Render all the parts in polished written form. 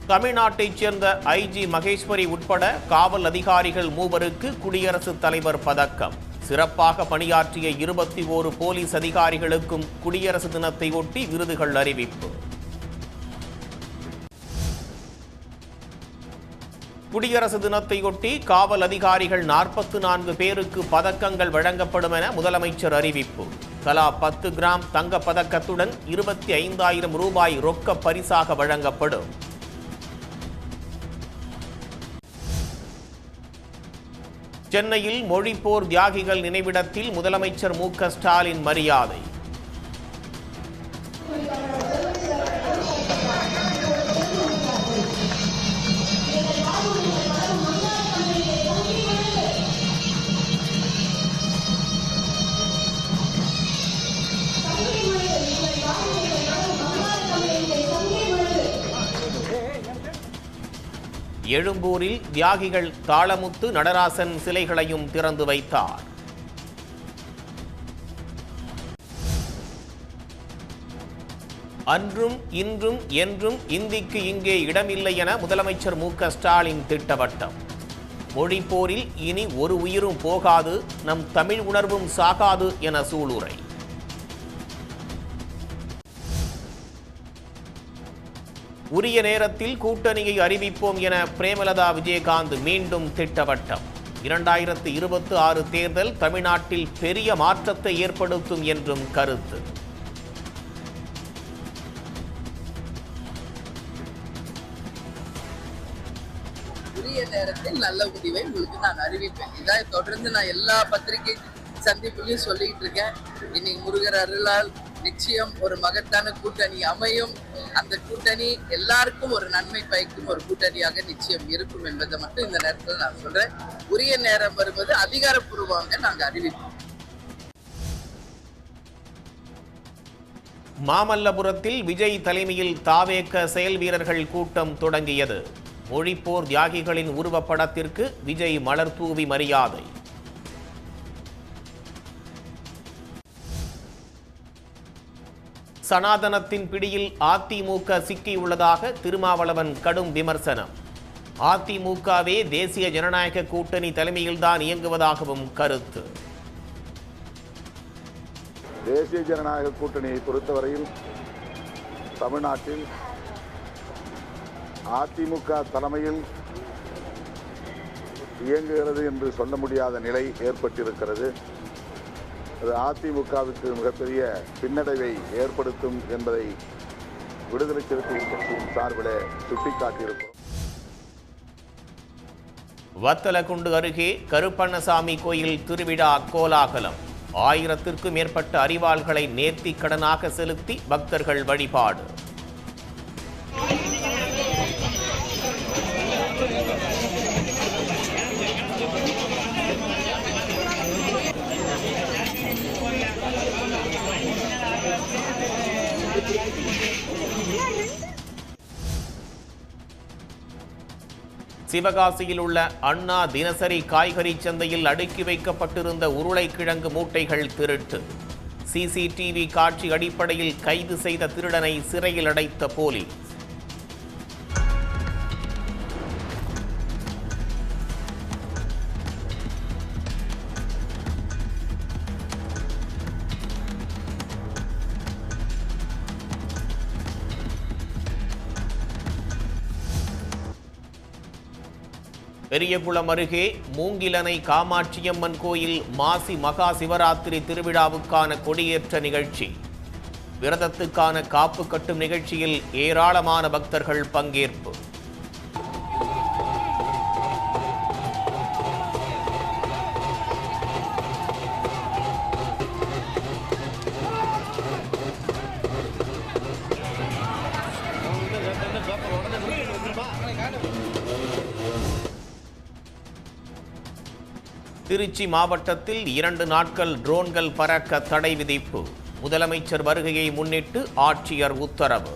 தமிழ்நாட்டைச் சேர்ந்த ஐஜி மகேஸ்வரி உட்பட காவல் அதிகாரிகள் மூவருக்கு குடியரசுத் தலைவர் பதக்கம். சிறப்பாக பணியாற்றிய 21 போலீஸ் அதிகாரிகளுக்கும் குடியரசு தினத்தை ஒட்டி விருதுகள் அறிவிப்பு. குடியரசு தினத்தையொட்டி காவல் அதிகாரிகள் 44 பேருக்கு பதக்கங்கள் வழங்கப்படும் என முதலமைச்சர் அறிவிப்பு. தலா 10 கிராம் தங்கப் பதக்கத்துடன் 25,000 ரூபாய் ரொக்க பரிசாக வழங்கப்படும். சென்னையில் மொழிப்போர் தியாகிகள் நினைவிடத்தில் முதலமைச்சர் மு.க. ஸ்டாலின் மரியாதை. எழும்பூரில் தியாகிகள் தாளமுத்து நடராசன் சிலைகளையும் திறந்து வைத்தார். அன்றும் இன்றும் என்றும் இந்திக்கு இங்கே இடமில்லை என முதலமைச்சர் மு.க. ஸ்டாலின் திட்டவட்டம். மொழிப்போரில் இனி ஒரு உயிரும் போகாது, நம் தமிழ் உணர்வும் சாகாது என சூளுரை. உரிய நேரத்தில் கூட்டணியை அறிவிப்போம் என பிரேமலதா விஜயகாந்த் மீண்டும் திட்டவட்டம். 2026 தேர்தல் தமிழ்நாட்டில் பெரிய மாற்றத்தை ஏற்படுத்தும் என்றும் கருத்து. உரிய நேரத்தில் நல்ல முடிவை உங்களுக்கு நான் அறிவிப்பேன். இதான் தொடர்ந்து நான் எல்லா பத்திரிகை சந்திப்புலையும் சொல்லிட்டு இருக்கேன். இன்னைக்கு முருகர் அருளால் நிச்சயம் ஒரு மகத்தான கூட்டணி அமையும். அந்த கூட்டணி எல்லாருக்கும் ஒரு நன்மை பயக்கும் ஒரு கூட்டணியாக நிச்சயம் இருக்கும் என்பதை மட்டும் இந்த நேரத்தில் நான் சொல்றேன். உரிய நேரம் வருவது அதிகாரப்பூர்வமாக நாங்கள் அறிவிப்போம். மாமல்லபுரத்தில் விஜய் தலைமையில் தாவேக செயல் வீரர்கள் கூட்டம் தொடங்கியது. மொழிப்போர் தியாகிகளின் உருவப்படத்திற்கு விஜய் மலர் தூவி மரியாதை. சனாதனத்தின் பிடியில் அதிமுக சிக்கியுள்ளதாக திருமாவளவன் கடும் விமர்சனம். அதிமுகவே தேசிய ஜனநாயக கூட்டணி தலைமையில்தான் இயங்குவதாகவும் கருத்து. தேசிய ஜனநாயக கூட்டணியை பொறுத்தவரையில் தமிழ்நாட்டில் அதிமுக தலைமையில் இயங்குகிறது என்று சொல்ல முடியாத நிலை ஏற்பட்டிருக்கிறது. அது அதிமுகவுக்கு மிகப்பெரிய பின்னடைவை ஏற்படுத்தும் என்பதை விடுதலை சிறுத்தைகள் கட்சியின் சார்பில் சுட்டிக்காட்டியிருக்கிறோம். வத்தலக்குண்டு அருகே கருப்பண்ணசாமி கோயில் திருவிழா கோலாகலம். 1000க்கும் மேற்பட்ட அரிவாள்களை நேர்த்திக் கடனாக செலுத்தி பக்தர்கள் வழிபாடு. சிவகாசியில் உள்ள அண்ணா தினசரி காய்கறி சந்தையில் அடுக்கி வைக்கப்பட்டிருந்த உருளைக்கிழங்கு மூட்டைகள் திருட்டு. சிசிடிவி காட்சி அடிப்படையில் கைது செய்த திருடனை சிறையில் அடைத்த போலீஸ். பெரியகுளம் அருகே மூங்கிலணை காமாட்சியம்மன் கோயில் மாசி மகா சிவராத்திரி திருவிழாவுக்கான கொடியேற்ற நிகழ்ச்சி. விரதத்துக்கான காப்பு கட்டும் நிகழ்ச்சியில் ஏராளமான பக்தர்கள் பங்கேற்பு. திருச்சி மாவட்டத்தில் 2 நாட்கள் ட்ரோன்கள் பறக்க தடை விதிப்பு. முதலமைச்சர் வருகையை முன்னிட்டு ஆட்சியர் உத்தரவு.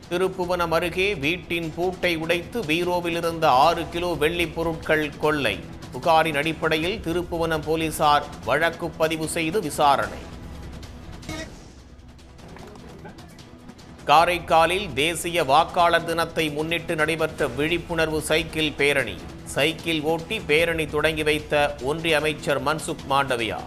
திருப்புவனம் அருகே வீட்டின் பூட்டை உடைத்து பீரோவில் இருந்த 6 கிலோ வெள்ளி பொருட்கள் கொள்ளை. புகாரின் அடிப்படையில் திருப்புவனம் போலீசார் வழக்கு பதிவு செய்து விசாரணை. காரைக்காலில் தேசிய வாக்காளர் தினத்தை முன்னிட்டு நடைபெற்ற விழிப்புணர்வு சைக்கிள் பேரணி. சைக்கிள் ஓட்டி பேரணி தொடங்கி வைத்த ஒன்றிய அமைச்சர் மன்சுக் மாண்டவியா.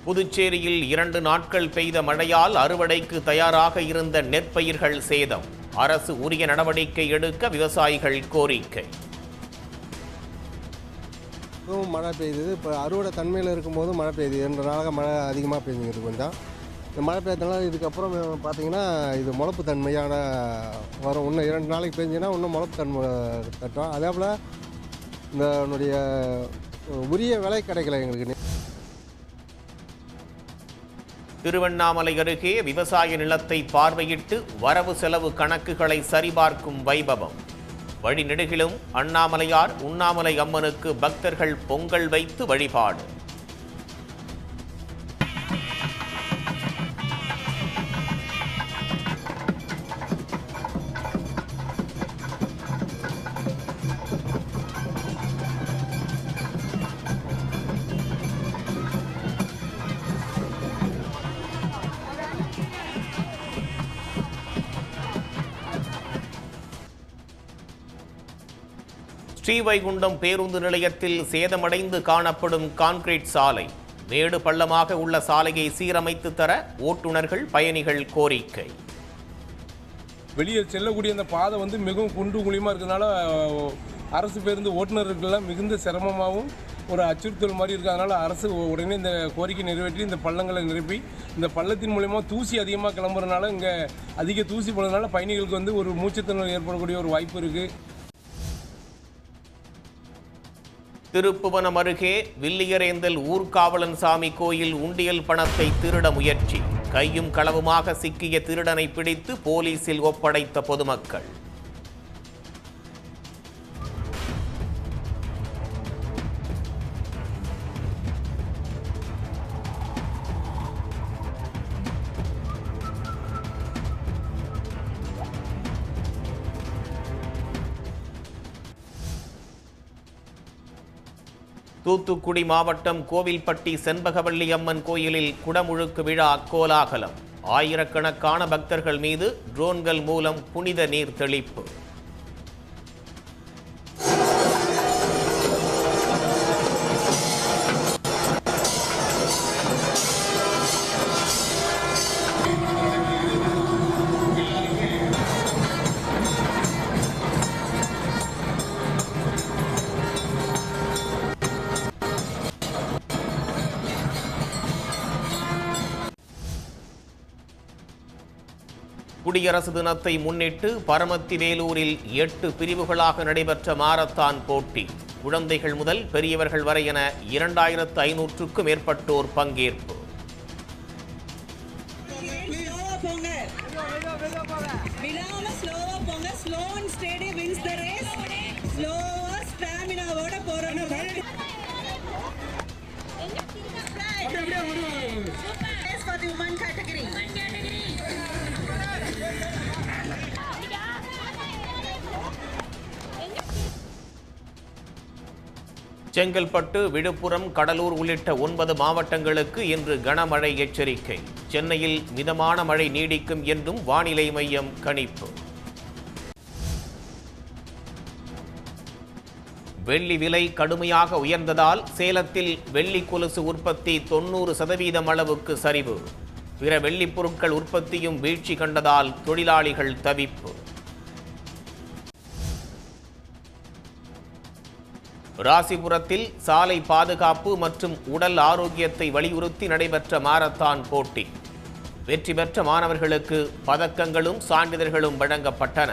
புதுச்சேரியில் 2 நாட்கள் பெய்த மழையால் அறுவடைக்கு தயாராக இருந்த நெற்பயிர்கள் சேதம். அரசு உரிய நடவடிக்கை எடுக்க விவசாயிகள் கோரிக்கை. மழை பெய்யுது. இப்போ அறுவடை தன்மையில் இருக்கும்போது மழை பெய்யுது. 2 நாளாக மழை அதிகமாக பெய்யுது. கொஞ்சம் இந்த மழை பெய்யறதுனால இதுக்கப்புறம் பார்த்தீங்கன்னா இது முளப்பு தன்மையான வரும். இன்னும் 2 நாளைக்கு பெஞ்சுன்னா இன்னும் முளப்பு தன்மை தட்டும். அதே போல் இந்த உரிய விலை கிடைக்கல எங்களுக்கு. திருவண்ணாமலை அருகே விவசாய நிலத்தை பார்வையிட்டு வரவு செலவு கணக்குகளை சரிபார்க்கும் வைபவம். வழிநெடுகிலும் அண்ணாமலையார் உண்ணாமலை அம்மனுக்கு பக்தர்கள் பொங்கல் வைத்து வழிபாடு. ஸ்ரீவைகுண்டம் பேருந்து நிலையத்தில் சேதமடைந்து காணப்படும் கான்கிரீட் சாலை. மேடு பள்ளமாக உள்ள சாலையை சீரமைத்து தர ஓட்டுநர்கள் பயணிகள் கோரிக்கை. வெளியே செல்லக்கூடிய அந்த பாதை மிகவும் குண்டு குழியமாக இருக்கிறதுனால அரசு பேருந்து ஓட்டுநர்களுக்கெல்லாம் மிகுந்த சிரமமாகவும் ஒரு அச்சுறுத்தல் மாதிரி இருக்கிறதுனால அரசு உடனே இந்த கோரிக்கை நிறைவேற்றி இந்த பள்ளங்களை நிரப்பி இந்த பள்ளத்தின் மூலயமா தூசி அதிகமாக கிளம்புறதுனால இங்கே அதிக தூசி போடுறதுனால பயணிகளுக்கு ஒரு மூச்சுத்திணறல் ஏற்படக்கூடிய ஒரு வாய்ப்பு இருக்குது. திருப்புவனம் அருகே வில்லியரேந்தல் ஊர்காவலன் சாமி கோயில் உண்டியல் பணத்தை திருட முயற்சி. கையும் களவுமாக சிக்கிய திருடனை பிடித்து போலீசில் ஒப்படைத்த பொதுமக்கள். தூத்துக்குடி மாவட்டம் கோவில்பட்டி செண்பகவல்லி அம்மன் கோயிலில் குடமுழுக்கு விழா கோலாகலம். ஆயிரக்கணக்கான பக்தர்கள் மீது ட்ரோன்கள் மூலம் புனித நீர் தெளிப்பு. குடியரசு தினத்தை முன்னிட்டு பரமத்தி வேலூரில் 8 பிரிவுகளாக நடைபெற்ற மாரத்தான் போட்டி. குழந்தைகள் முதல் பெரியவர்கள் வரை என 2500க்கும் மேற்பட்டோர் பங்கேற்பு. செங்கல்பட்டு, விழுப்புரம், கடலூர் உள்ளிட்ட 9 மாவட்டங்களுக்கு இன்று கனமழை எச்சரிக்கை. சென்னையில் மிதமான மழை நீடிக்கும் என்றும் வானிலை மையம் கணிப்பு. வெள்ளி விலை கடுமையாக உயர்ந்ததால் சேலத்தில் வெள்ளி கொலுசு உற்பத்தி 90% அளவுக்கு சரிவு. பிற வெள்ளிப் பொருட்கள் உற்பத்தியும் வீழ்ச்சி கண்டதால் தொழிலாளிகள் தவிப்பு. ராசிபுரத்தில் சாலை பாதுகாப்பு மற்றும் உடல் ஆரோக்கியத்தை வலியுறுத்தி நடைபெற்ற மாரத்தான் போட்டி. வெற்றி பெற்ற மாணவர்களுக்கு பதக்கங்களும் சான்றிதழ்களும் வழங்கப்பட்டன.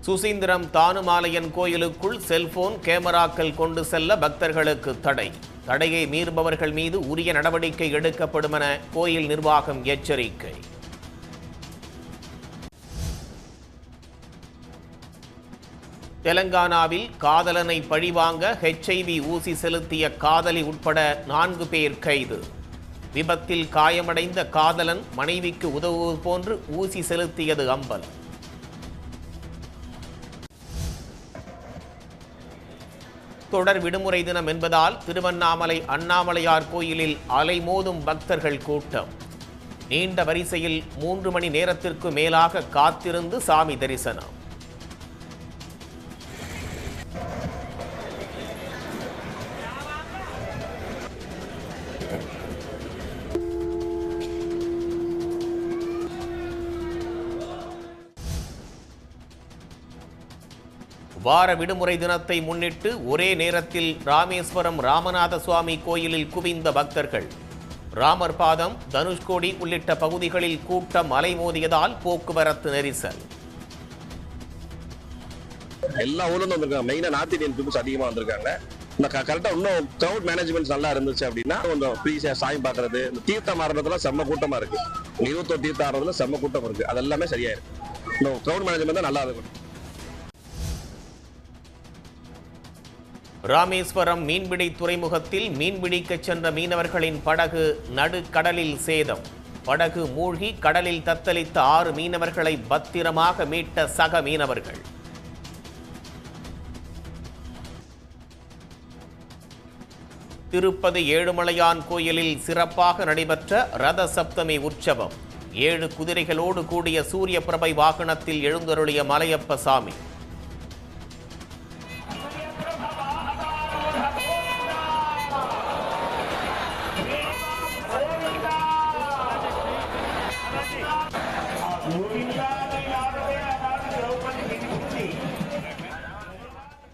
சுசீந்திரம் தானுமாலையன் கோயிலுக்குள் செல்போன் கேமராக்கள் கொண்டு செல்ல பக்தர்களுக்கு தடை. தடையை மீறுபவர்கள் மீது உரிய நடவடிக்கை எடுக்கப்படும் என கோயில் நிர்வாகம் எச்சரிக்கை. தெலங்கானாவில் காதலனை பழிவாங்க HIV ஊசி செலுத்திய காதலி உட்பட 4 பேர் கைது. விபத்தில் காயமடைந்த காதலன் மனைவிக்கு உதவுவது போன்று ஊசி செலுத்தியது அம்பலம். தொடர் விடுமுறை தினம் என்பதால் திருவண்ணாமலை அண்ணாமலையார் கோயிலில் அலைமோதும் பக்தர்கள் கூட்டம். நீண்ட வரிசையில் 3 மணி நேரத்திற்கு மேலாக காத்திருந்து சாமி தரிசனம். வார விடுமுறை தினத்தை முன்னிட்டு ஒரே நேரத்தில் ராமேஸ்வரம் ராமநாத சுவாமி கோயிலில் குவிந்த பக்தர்கள். ராமர் பாதம், தனுஷ்கோடி உள்ளிட்ட பகுதிகளில் கூட்டம் அலைமோதியதால் போக்குவரத்து நெரிசல். எல்லா ஊர்ல இருந்து வந்திருக்காங்க. மெயினா நார்த் இந்தியன் பீப்புள்ஸ் அதிகமா வந்திருக்காங்க. கரெக்டா இன்னும் கிரௌட் மேனேஜ்மெண்ட் நல்லா இருந்துச்சு அப்படின்னா கொஞ்சம் ஃப்ரீ சாமி பாக்குறது, இந்த தீர்த்தம் ஆடுறதுல செம்ம கூட்டமா இருக்கு. 21 தீர்த்தம் ஆடுறதுல செம்ம கூட்டம் இருக்கு. அது எல்லாமே சரியா இருக்கு. இந்த கிரௌட் மேனேஜ்மெண்ட் தான் நல்லா இருக்கும். ராமேஸ்வரம் மீன்பிடி துறைமுகத்தில் மீன்பிடிக்க சென்ற மீனவர்களின் படகு நடுக்கடலில் சேதம். படகு மூழ்கி கடலில் தத்தளித்த 6 மீனவர்களை பத்திரமாக மீட்ட சக மீனவர்கள். திருப்பதி ஏழுமலையான் கோயிலில் சிறப்பாக நடைபெற்ற ரத சப்தமி உற்சவம். 7 குதிரைகளோடு கூடிய சூரிய பிரபை வாகனத்தில் எழுந்தருளிய மலையப்ப சாமி. Govinda